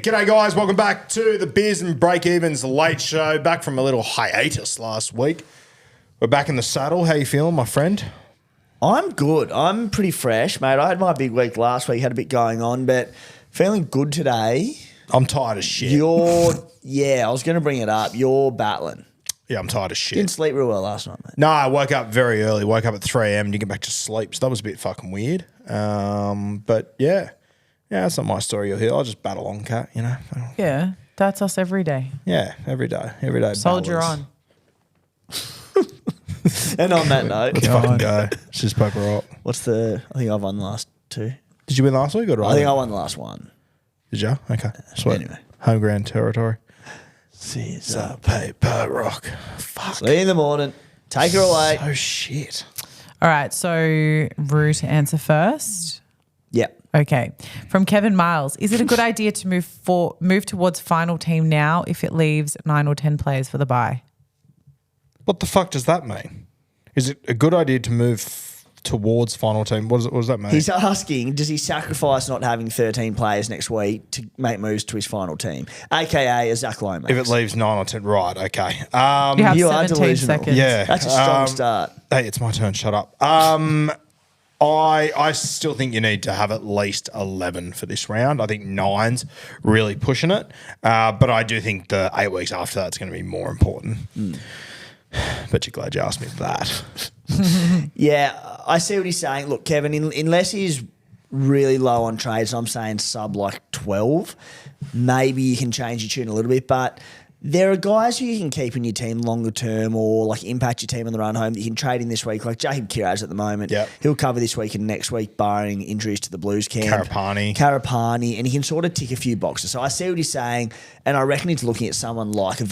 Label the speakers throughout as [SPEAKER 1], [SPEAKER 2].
[SPEAKER 1] G'day guys, welcome back to the Beers and Breakevens late show. Back from a little hiatus last week. We're back in the saddle. How you feeling, my friend?
[SPEAKER 2] I'm good. I'm pretty fresh, mate. I had my big week last week, had a bit going on, but feeling good today.
[SPEAKER 1] I'm tired as shit.
[SPEAKER 2] I was going to bring it up. You're battling.
[SPEAKER 1] Yeah, I'm tired as shit.
[SPEAKER 2] Didn't sleep real well last night, mate.
[SPEAKER 1] No, I woke up very early. Woke up at 3 a.m. and you get back to sleep. So that was a bit fucking weird. But yeah, that's not my story you'll hear. I'll just battle on, Cat, you know.
[SPEAKER 3] Yeah, that's us every day.
[SPEAKER 1] Yeah, every day. Every day.
[SPEAKER 3] Soldier
[SPEAKER 1] battlers.
[SPEAKER 3] on.
[SPEAKER 2] And on that note,
[SPEAKER 1] Let's fucking go. Let's just poke her up.
[SPEAKER 2] I think I've won the last two.
[SPEAKER 1] Did you win last week or
[SPEAKER 2] I think I won the last one.
[SPEAKER 1] Did you? Okay. Sweet.
[SPEAKER 2] Anyway.
[SPEAKER 1] Home ground territory.
[SPEAKER 2] Scissor,
[SPEAKER 1] paper, rock. Fuck.
[SPEAKER 2] See you in the morning. Take her away.
[SPEAKER 1] So shit.
[SPEAKER 3] All right, so Rue to answer first.
[SPEAKER 2] Yep.
[SPEAKER 3] Okay. From Kevin Miles, is it a good idea to move towards final team now if it leaves 9 or 10 players for the bye?
[SPEAKER 1] What the fuck does that mean? Is it a good idea to move towards final team? What does that mean?
[SPEAKER 2] He's asking, does he sacrifice not having 13 players next week to make moves to his final team, a.k.a. a Zach Lomax?
[SPEAKER 1] If it leaves 9 or 10, right, okay.
[SPEAKER 3] You have
[SPEAKER 2] you are
[SPEAKER 3] 17
[SPEAKER 2] delusional.
[SPEAKER 3] seconds.
[SPEAKER 1] Yeah.
[SPEAKER 2] That's a strong start.
[SPEAKER 1] Hey, it's my turn. Shut up. I still think you need to have at least 11 for this round. I think 9's really pushing it. But I do think the 8 weeks after that's going to be more important. But you're glad you asked me that.
[SPEAKER 2] Yeah, I see what he's saying. Look, Kevin, unless he's really low on trades, I'm saying sub like 12, maybe you can change your tune a little bit. But there are guys who you can keep in your team longer term or like impact your team on the run home that you can trade in this week, like Jacob Kiraz at the moment.
[SPEAKER 1] Yep.
[SPEAKER 2] He'll cover this week and next week, barring injuries to the Blues camp.
[SPEAKER 1] Karapani,
[SPEAKER 2] and he can sort of tick a few boxes. So I see what he's saying, and I reckon he's looking at someone like Zach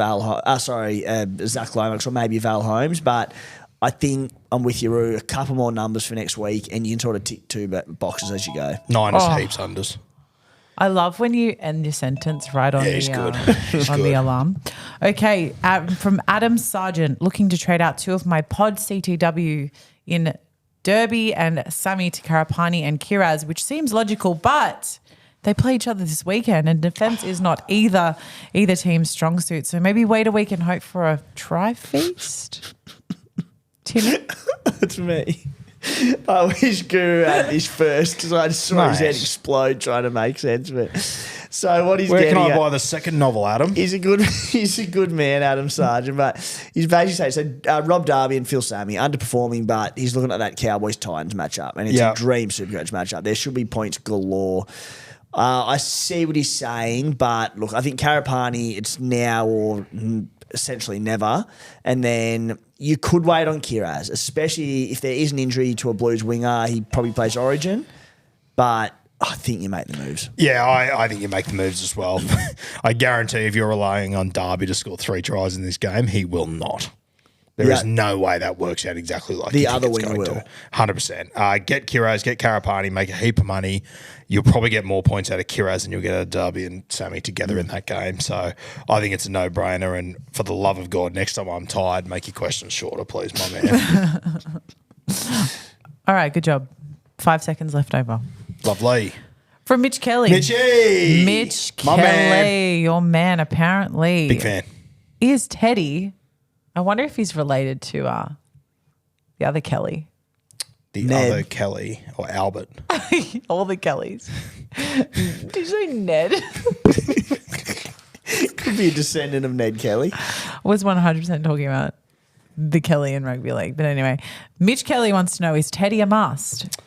[SPEAKER 2] Lomax or maybe Val Holmes, but I think I'm with you, Roo. A couple more numbers for next week, and you can sort of tick 2 boxes as you go.
[SPEAKER 1] 9 is heaps unders.
[SPEAKER 3] I love when you end your sentence right on the alarm. Okay, from Adam Sargent, looking to trade out 2 of my pod CTW in Derby and Sammy to Karapani and Kiraz, which seems logical, but they play each other this weekend and defence is not either team's strong suit. So maybe wait a week and hope for a try-feast. Timmy?
[SPEAKER 2] That's me. I wish Guru had this first because I just saw his head explode trying to make sense of it. So what he's
[SPEAKER 1] Where
[SPEAKER 2] getting
[SPEAKER 1] can I
[SPEAKER 2] at,
[SPEAKER 1] buy the second novel, Adam?
[SPEAKER 2] he's a good man, Adam Sargent, but he's basically saying, Rob Darby and Phil Sammy underperforming, but he's looking at that Cowboys-Titans matchup, and it's a dream Supercoach matchup. There should be points galore. I see what he's saying, but look, I think Karapani, it's now or essentially never, and then you could wait on Kiraz, especially if there is an injury to a Blues winger. He probably plays Origin, but I think you make the moves.
[SPEAKER 1] Yeah, I think you make the moves as well. I guarantee if you're relying on Darby to score 3 tries in this game, he will not. There is no way that works out exactly like
[SPEAKER 2] the other winger will.
[SPEAKER 1] 100%. Get Kiraz, get Karapani, make a heap of money. You'll probably get more points out of Kiraz than you'll get out of Darby and Sammy together in that game. So I think it's a no-brainer. And for the love of God, next time I'm tired, make your questions shorter, please, my man.
[SPEAKER 3] All right, good job. 5 seconds left over.
[SPEAKER 1] Lovely.
[SPEAKER 3] From Mitch Kelly.
[SPEAKER 1] Mitchie!
[SPEAKER 3] Mitch
[SPEAKER 1] My
[SPEAKER 3] Kelly,
[SPEAKER 1] man.
[SPEAKER 3] your man, apparently.
[SPEAKER 1] Big fan.
[SPEAKER 3] Is Teddy, I wonder if he's related to the other Kelly.
[SPEAKER 1] The
[SPEAKER 2] Ned.
[SPEAKER 1] other Kelly or Albert.
[SPEAKER 3] All the Kellys. Did you say Ned?
[SPEAKER 2] Could be a descendant of Ned Kelly.
[SPEAKER 3] I was 100% talking about the Kelly in rugby league. But anyway, Mitch Kelly wants to know, is Teddy a must?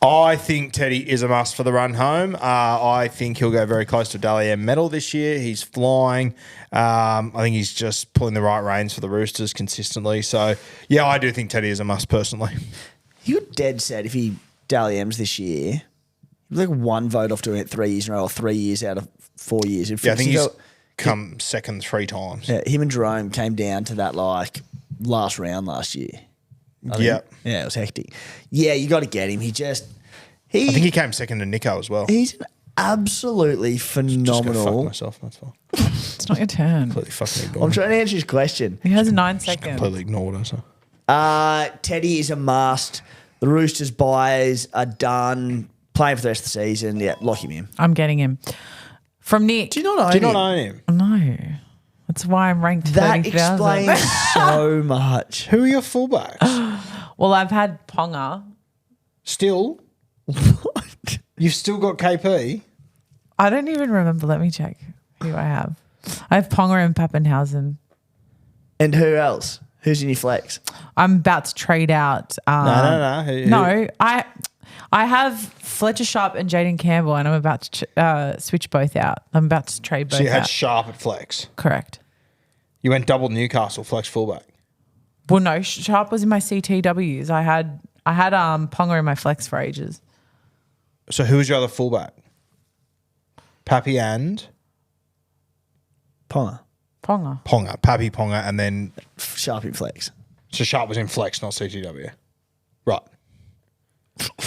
[SPEAKER 1] I think Teddy is a must for the run home. I think he'll go very close to a Dally M medal this year. He's flying. I think he's just pulling the right reins for the Roosters consistently. So, yeah, I do think Teddy is a must personally.
[SPEAKER 2] You're dead set if he Dally M's this year. Like 1 vote off doing it 3 years in a row or 3 years out of 4 years.
[SPEAKER 1] Yeah, I think he's come second 3 times.
[SPEAKER 2] Yeah, him and Jerome came down to that like last round last year.
[SPEAKER 1] Yeah.
[SPEAKER 2] Yeah, it was hectic. Yeah, you got to get him. I
[SPEAKER 1] think he came second to Nico as well.
[SPEAKER 2] He's an absolutely phenomenal.
[SPEAKER 1] Just go fuck myself, that's fine.
[SPEAKER 3] It's not your turn.
[SPEAKER 1] Completely fucking ignored.
[SPEAKER 2] I'm trying to answer his question.
[SPEAKER 3] He has 9 seconds.
[SPEAKER 1] Completely ignored her. So.
[SPEAKER 2] Teddy is a must. The Roosters buys are done. Playing for the rest of the season. Yeah, lock him in.
[SPEAKER 3] I'm getting him. From Nick.
[SPEAKER 2] Do you not own him?
[SPEAKER 3] No. That's why I'm ranked 30,000.
[SPEAKER 2] That explains so much.
[SPEAKER 1] Who are your fullbacks?
[SPEAKER 3] Well, I've had Ponga.
[SPEAKER 1] Still?
[SPEAKER 2] What?
[SPEAKER 1] You've still got KP?
[SPEAKER 3] I don't even remember. Let me check who I have. I have Ponga and Pappenhausen.
[SPEAKER 2] And who else? Who's in your flex?
[SPEAKER 3] I'm about to trade out.
[SPEAKER 1] No.
[SPEAKER 3] No, I have Fletcher Sharp and Jaden Campbell, and I'm about to switch both out. I'm about to trade both out.
[SPEAKER 1] So you had Sharp at flex.
[SPEAKER 3] Correct.
[SPEAKER 1] You went double Newcastle flex fullback.
[SPEAKER 3] Well, no, Sharp was in my CTWs. I had Ponga in my flex for ages.
[SPEAKER 1] So who was your other fullback? Pappy and
[SPEAKER 2] Ponga.
[SPEAKER 1] Pappy Ponga, and then
[SPEAKER 2] Sharp in flex.
[SPEAKER 1] so Sharp was in flex, not CTW. Right.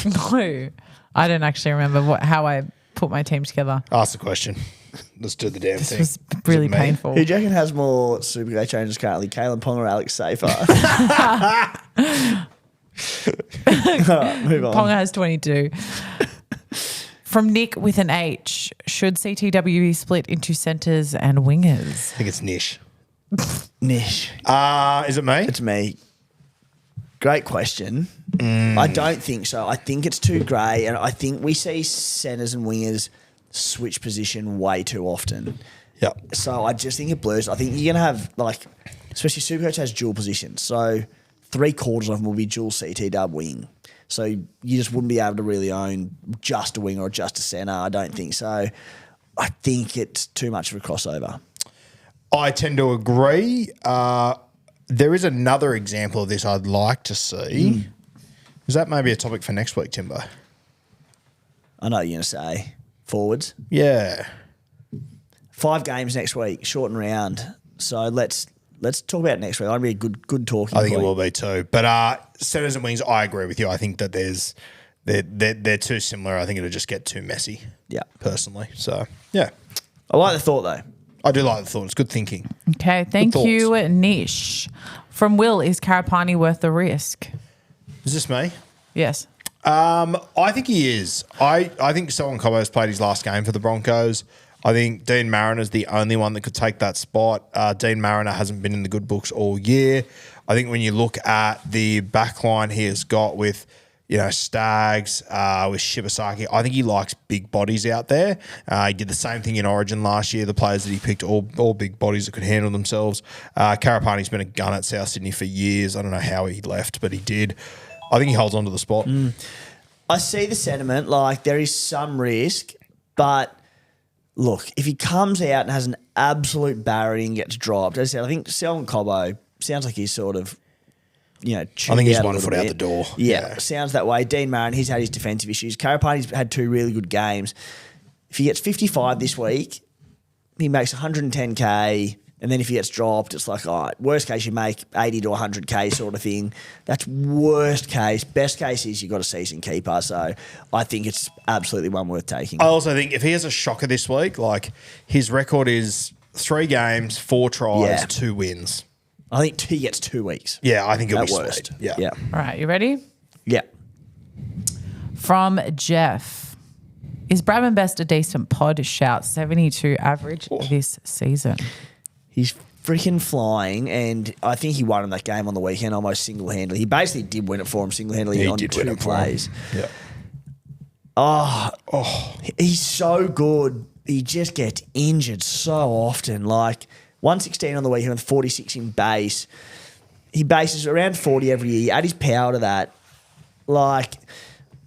[SPEAKER 3] No, I don't actually remember how I put my team together.
[SPEAKER 1] Ask the question. Let's do the damn
[SPEAKER 3] This
[SPEAKER 1] thing.
[SPEAKER 3] was really
[SPEAKER 1] me?
[SPEAKER 3] painful.
[SPEAKER 2] Who do you reckon has more Supercoach changes currently? Kalen Ponga or Alex Safer? Move on.
[SPEAKER 3] Ponga has 22. From Nick with an H, should CTW be split into centres and wingers?
[SPEAKER 1] I think it's Nish.
[SPEAKER 2] Nish.
[SPEAKER 1] Is it me?
[SPEAKER 2] It's me. Great question. I don't think so. I think it's too grey, and I think we see centres and wingers switch position way too often.
[SPEAKER 1] Yep.
[SPEAKER 2] So I just think it blurs. I think you're going to have, like, especially Supercoach has dual positions. So 3/4 of them will be dual CT-dub wing. So you just wouldn't be able to really own just a winger or just a centre. I don't think so. I think it's too much of a crossover.
[SPEAKER 1] I tend to agree. There is another example of this I'd like to see. Is that maybe a topic for next week, Timbo?
[SPEAKER 2] I know what you're going to say. Forwards.
[SPEAKER 1] Yeah.
[SPEAKER 2] 5 games next week, shortened round. So let's talk about it next week. That'll be a good talking
[SPEAKER 1] I think
[SPEAKER 2] point.
[SPEAKER 1] it will be too. But centres and wings, I agree with you. I think that they're too similar. I think it'll just get too messy.
[SPEAKER 2] Yeah.
[SPEAKER 1] Personally. So, yeah.
[SPEAKER 2] I like the thought, though.
[SPEAKER 1] I do like the thought. It's good thinking.
[SPEAKER 3] Okay, thank
[SPEAKER 1] thoughts.
[SPEAKER 3] you, Nish. From Will, is Karapani worth the risk?
[SPEAKER 1] Is this me?
[SPEAKER 3] Yes.
[SPEAKER 1] I think he is. I think Selwyn Cobbo's played his last game for the Broncos. I think Dean Mariner's the only one that could take that spot. Dean Mariner hasn't been in the good books all year. I think when you look at the back line he has got with, Staggs, with Shibasaki, I think he likes big bodies out there. He did the same thing in Origin last year. The players that he picked, all big bodies that could handle themselves. Karapani's been a gun at South Sydney for years. I don't know how he left, but he did. I think he holds on to the spot.
[SPEAKER 2] I see the sentiment. Like, there is some risk, but look, if he comes out and has an absolute barrier and gets dropped, as I said, I think Selwyn Cobbo sounds like he's sort of,
[SPEAKER 1] I think he's 1 foot out the door.
[SPEAKER 2] Yeah, sounds that way. Dean Marin, he's had his defensive issues. Karapani's had 2 really good games. If he gets 55 this week, he makes 110K. And then if he gets dropped, it's like, all right, worst case you make 80 to 100K sort of thing. That's worst case. Best case is you've got a season keeper. So I think it's absolutely one worth taking.
[SPEAKER 1] I also think if he has a shocker this week, like his record is 3 games, 4 tries, 2 wins.
[SPEAKER 2] I think he gets 2 weeks.
[SPEAKER 1] Yeah, I think it'll
[SPEAKER 2] At
[SPEAKER 1] be
[SPEAKER 2] worst.
[SPEAKER 1] sweet. Yeah.
[SPEAKER 2] Yeah.
[SPEAKER 3] All right, you ready?
[SPEAKER 2] Yeah.
[SPEAKER 3] From Jeff, is Bradman Best a decent pod? Shout 72 average this season.
[SPEAKER 2] He's freaking flying, and I think he won in that game on the weekend almost single-handedly. He basically did win it for him single-handedly on 2 plays.
[SPEAKER 1] Yeah.
[SPEAKER 2] He's so good. He just gets injured so often. Like 116 on the weekend with 46 in base. He bases around 40 every year. Add his power to that. Like,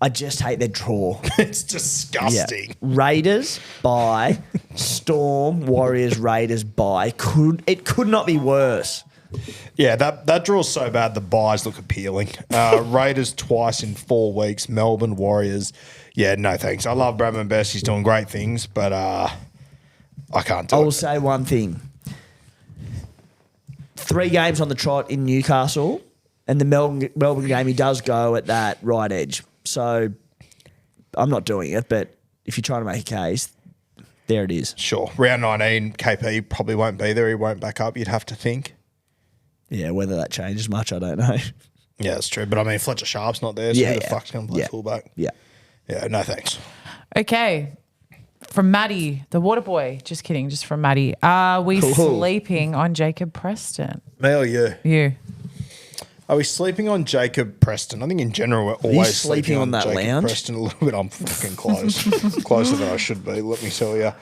[SPEAKER 2] I just hate their draw.
[SPEAKER 1] It's disgusting.
[SPEAKER 2] Yeah. Raiders, bye. Storm, Warriors, Raiders, bye. It could not be worse.
[SPEAKER 1] Yeah, that draw's so bad the buys look appealing. Raiders twice in 4 weeks. Melbourne Warriors. Yeah, no thanks. I love Bradman Best. He's doing great things, but I can't do it.
[SPEAKER 2] I will say one thing. 3 games on the trot in Newcastle, and the Melbourne game he does go at that right edge. So I'm not doing it, but if you're trying to make a case, there it is.
[SPEAKER 1] Sure. Round 19, KP probably won't be there. He won't back up, you'd have to think.
[SPEAKER 2] Yeah, whether that changes much, I don't know.
[SPEAKER 1] Yeah, that's true. But I mean, Fletcher Sharp's not there, so who the fuck's going to play fullback?
[SPEAKER 2] Yeah.
[SPEAKER 1] Yeah, no thanks.
[SPEAKER 3] Okay. From Maddie, the water boy. Just kidding, just from Maddie. Are we sleeping on Jacob Preston?
[SPEAKER 1] Me or you?
[SPEAKER 3] You.
[SPEAKER 1] Are we sleeping on Jacob Preston? I think in general we're always sleeping on that Jacob
[SPEAKER 2] lounge?
[SPEAKER 1] Preston a little bit. I'm fucking close. Closer than I should be, let me tell you.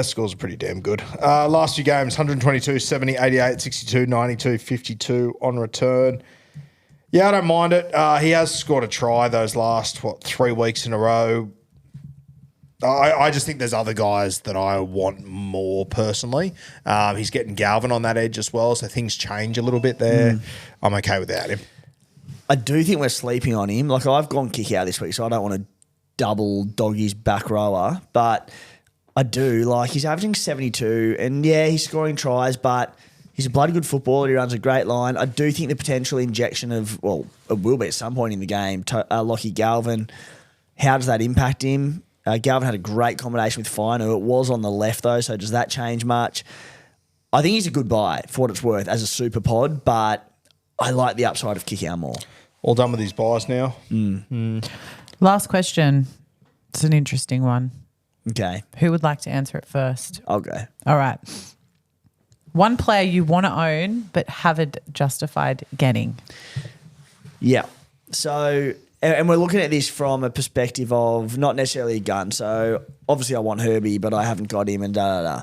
[SPEAKER 1] Scores are pretty damn good. Last few games, 122, 70, 88, 62, 92, 52 on return. Yeah, I don't mind it. He has scored a try those last, 3 weeks in a row. I just think there's other guys that I want more personally. He's getting Galvin on that edge as well, so things change a little bit there. I'm okay without him.
[SPEAKER 2] I do think we're sleeping on him. Like, I've gone kick out this week, so I don't want to double Doggy's back rower, but I do. Like, he's averaging 72, and yeah, he's scoring tries, but he's a bloody good footballer. He runs a great line. I do think the potential injection of, well, it will be at some point in the game, Lockie Galvin, how does that impact him? Galvin had a great combination with Fino. It was on the left, though, so does that change much? I think he's a good buy for what it's worth as a super pod, but I like the upside of kick out more.
[SPEAKER 1] All done with these buys now.
[SPEAKER 3] Last question. It's an interesting one.
[SPEAKER 2] Okay.
[SPEAKER 3] Who would like to answer it first?
[SPEAKER 2] I'll go.
[SPEAKER 3] All right. One player you want to own but haven't justified getting.
[SPEAKER 2] Yeah. So, and we're looking at this from a perspective of not necessarily a gun. So, obviously I want Herbie, but I haven't got him and da-da-da.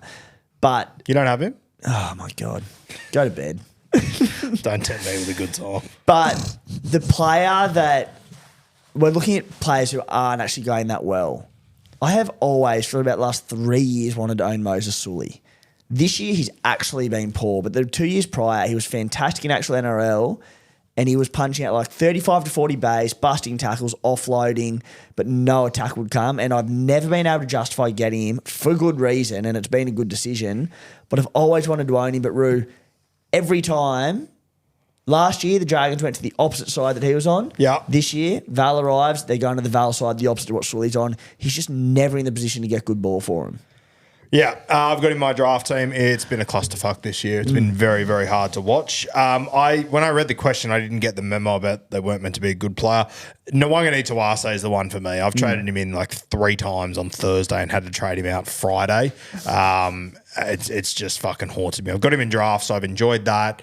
[SPEAKER 2] But...
[SPEAKER 1] You don't have him?
[SPEAKER 2] Oh, my God. Go to bed.
[SPEAKER 1] Don't tempt me with a good time.
[SPEAKER 2] But the player that... We're looking at players who aren't actually going that well. I have always, for about the last 3 years, wanted to own Moses Suli. This year, he's actually been poor, but the 2 years prior, he was fantastic in actual NRL, and he was punching out like 35 to 40 base, busting tackles, offloading, but no attack would come, and I've never been able to justify getting him for good reason, and it's been a good decision, but I've always wanted to own him, but Roo, every time... Last year, the Dragons went to the opposite side that he was on.
[SPEAKER 1] Yeah.
[SPEAKER 2] This year, Val arrives. They're going to the Val side, the opposite of what Suli's on. He's just never in the position to get good ball for him.
[SPEAKER 1] Yeah, I've got in my draft team. It's been a clusterfuck this year. It's been very, very hard to watch. When I read the question, I didn't get the memo about they weren't meant to be a good player. Nwanga Tuase is the one for me. I've traded him in like 3 times on Thursday and had to trade him out Friday. It's just fucking haunted me. I've got him in draft, so I've enjoyed that.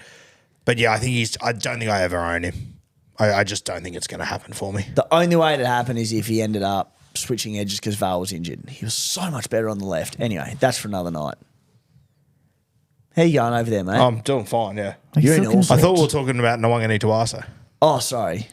[SPEAKER 1] But yeah, I don't think I ever own him. I just don't think it's going to happen for me.
[SPEAKER 2] The only way it'd happen is if he ended up switching edges because Val was injured. He was so much better on the left. Anyway, that's for another night. How you going over there, mate?
[SPEAKER 1] I'm doing fine, yeah.
[SPEAKER 2] You're in awesome.
[SPEAKER 1] I thought we were talking about Nwanga Tuase.
[SPEAKER 2] Oh, sorry.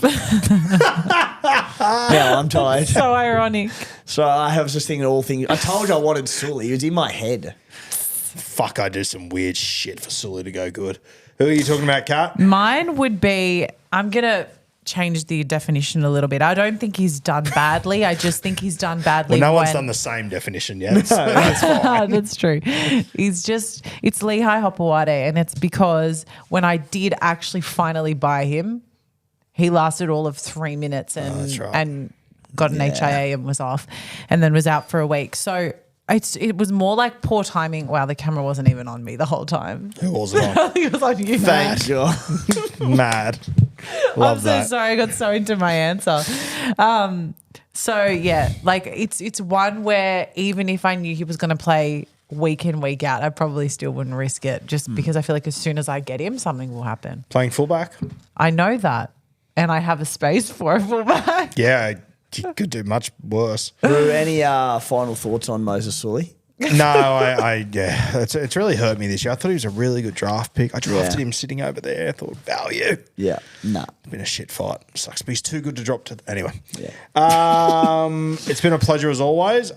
[SPEAKER 2] Yeah, I'm tired.
[SPEAKER 3] So ironic.
[SPEAKER 2] So I was just thinking all things. I told you I wanted Suli. He was in my head.
[SPEAKER 1] Fuck, I do some weird shit for Suli to go good. Who are you talking about, Kat?
[SPEAKER 3] Mine would be, I'm going to change the definition a little bit. I don't think he's done badly. I just think he's done badly.
[SPEAKER 1] Well, no one's done the same definition yet. That's fine.
[SPEAKER 3] That's true. It's Lehigh Hopewade, and it's because when I did actually finally buy him, he lasted all of 3 minutes and got an HIA and was off and then was out for a week. So it was more like poor timing. Wow, the camera wasn't even on me the whole time.
[SPEAKER 1] Who was it on?
[SPEAKER 3] I think it was on you.
[SPEAKER 2] Thank you.
[SPEAKER 1] Mad. Love that.
[SPEAKER 3] I'm so sorry. I got so into my answer. So yeah, like it's one where even if I knew he was going to play week in, week out, I probably still wouldn't risk it just because I feel like as soon as I get him, something will happen.
[SPEAKER 1] Playing fullback?
[SPEAKER 3] I know that. And I have a space for a fullback.
[SPEAKER 1] Yeah, you could do much worse.
[SPEAKER 2] Drew, any final thoughts on Moses Suli?
[SPEAKER 1] No, it's really hurt me this year. I thought he was a really good draft pick. I drafted him sitting over there. I thought value.
[SPEAKER 2] Yeah, nah.
[SPEAKER 1] It's been a shit fight. Sucks, but he's too good to drop to. Anyway,
[SPEAKER 2] yeah.
[SPEAKER 1] It's been a pleasure as always.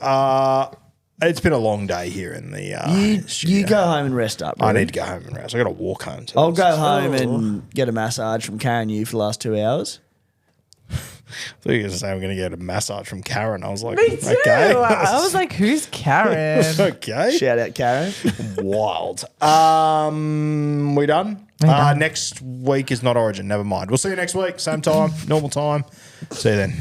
[SPEAKER 1] It's been a long day here in the studio.
[SPEAKER 2] You go home and rest up. Bro.
[SPEAKER 1] I need to go home and rest. I got to walk home.
[SPEAKER 2] I'll go home and get a massage from Karen you for the last 2 hours.
[SPEAKER 1] I thought you were going to say I'm going to get a massage from Karen. I was like,
[SPEAKER 3] Me too.
[SPEAKER 1] okay.
[SPEAKER 3] I was like, who's Karen?
[SPEAKER 1] Okay.
[SPEAKER 2] Shout out Karen.
[SPEAKER 1] Wild. We done? Next week is not Origin. Never mind. We'll see you next week. Same time, normal time. See you then.